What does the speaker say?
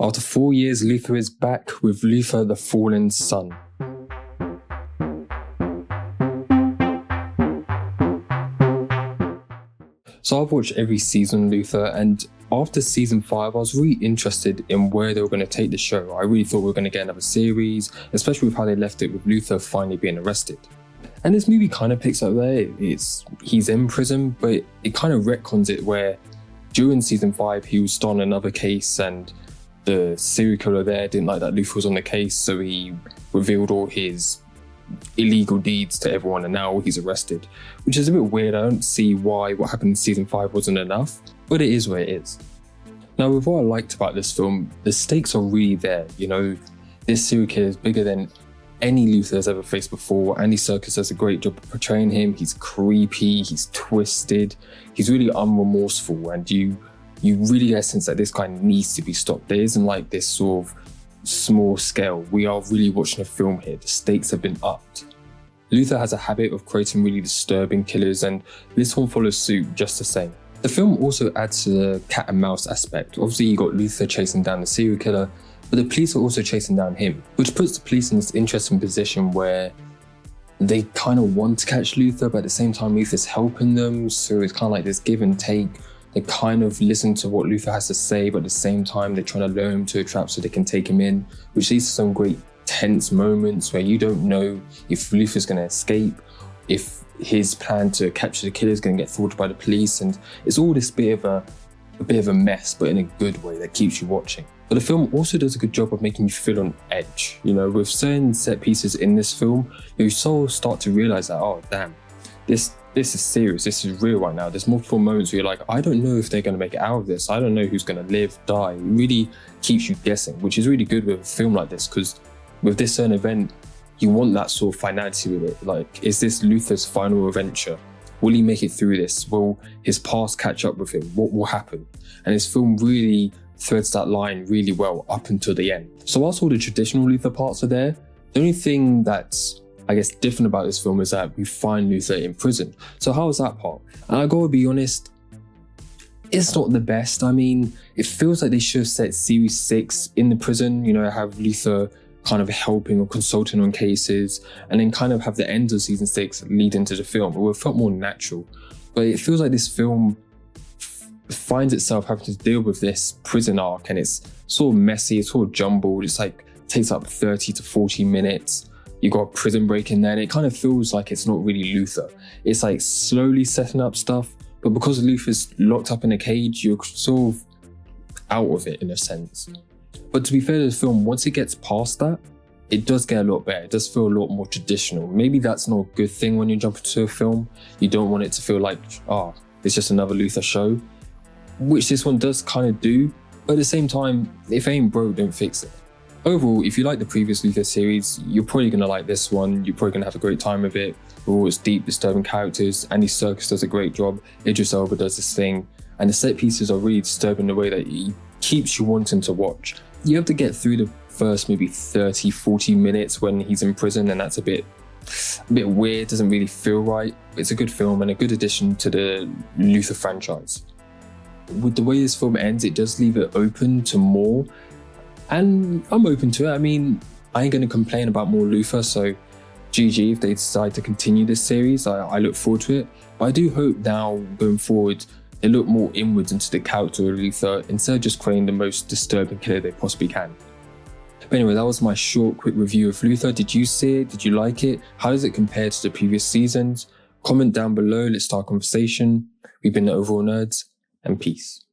After 4 years, Luther is back with Luther the Fallen Son. So I've watched every season of Luther, and after season 5, I was really interested in where they were going to take the show. I really thought we were going to get another series, especially with how they left it with Luther finally being arrested. And this movie kind of picks up there. He's in prison, but it kind of retcons it where during season 5, he was still on another case, and the serial killer there didn't like that Luther was on the case, so he revealed all his illegal deeds to everyone, and now he's arrested, which is a bit weird. I don't see why what happened in season 5 wasn't enough, but it is what it is. Now, with what I liked about this film, the stakes are really there. You know, this serial killer is bigger than any Luther has ever faced before. Andy Serkis does a great job of portraying him. He's creepy, he's twisted, he's really unremorseful, and you really get a sense that this guy needs to be stopped. There isn't like this sort of small scale. We are really watching a film here. The stakes have been upped. Luther has a habit of creating really disturbing killers, and this one follows suit just the same. The film also adds to the cat and mouse aspect. Obviously, you got Luther chasing down the serial killer, but the police are also chasing down him, which puts the police in this interesting position where they kind of want to catch Luther, but at the same time, Luther's helping them. So it's kind of like this give and take. They kind of listen to what Luther has to say, but at the same time, they're trying to lure him to a trap so they can take him in, which leads to some great tense moments where you don't know if Luther's going to escape, if his plan to capture the killer is going to get thwarted by the police, and it's all this bit of a mess, but in a good way that keeps you watching. But the film also does a good job of making you feel on edge. You know, with certain set pieces in this film, you sort of start to realize that, oh damn, this is serious, this is real right now. There's multiple moments where you're like, I don't know if they're going to make it out of this. I don't know who's going to live, die. It really keeps you guessing, which is really good with a film like this, because with this certain event, you want that sort of finality with it. Like, is this Luther's final adventure? Will he make it through this? Will his past catch up with him? What will happen? And this film really threads that line really well up until the end. So whilst all the traditional Luther parts are there, the only thing that's, I guess, different about this film is that we find Luther in prison. So how is that part? And I gotta be honest, it's not the best. I mean, it feels like they should have set series 6 in the prison, you know, have Luther kind of helping or consulting on cases, and then kind of have the end of season 6 lead into the film. It would have felt more natural. But it feels like this film finds itself having to deal with this prison arc, and it's sort of messy, it's sort of jumbled. It's like, takes up 30 to 40 minutes. You got a prison break in there, and it kind of feels like it's not really Luther. It's like slowly setting up stuff, but because Luther's locked up in a cage, you're sort of out of it in a sense. But to be fair to the film, once it gets past that, it does get a lot better. It does feel a lot more traditional. Maybe that's not a good thing when you jump into a film. You don't want it to feel like, it's just another Luther show, which this one does kind of do. But at the same time, if it ain't broke, don't fix it. Overall, if you like the previous Luther series, you're probably going to like this one. You're probably going to have a great time with it. With all its deep, disturbing characters. Andy Serkis does a great job. Idris Elba does this thing. And the set pieces are really disturbing in a way that it keeps you wanting to watch. You have to get through the first maybe 30, 40 minutes when he's in prison, and that's a bit weird, doesn't really feel right. It's a good film and a good addition to the Luther franchise. With the way this film ends, it does leave it open to more, and I'm open to it. I mean, I ain't going to complain about more Luther, so GG if they decide to continue this series. I look forward to it, but I do hope now going forward they look more inwards into the character of Luther instead of just creating the most disturbing killer they possibly can. But anyway, that was my short, quick review of Luther. Did you see it? Did you like it? How does it compare to the previous seasons? Comment down below, let's start a conversation. We've been the Overall Nerds, and peace.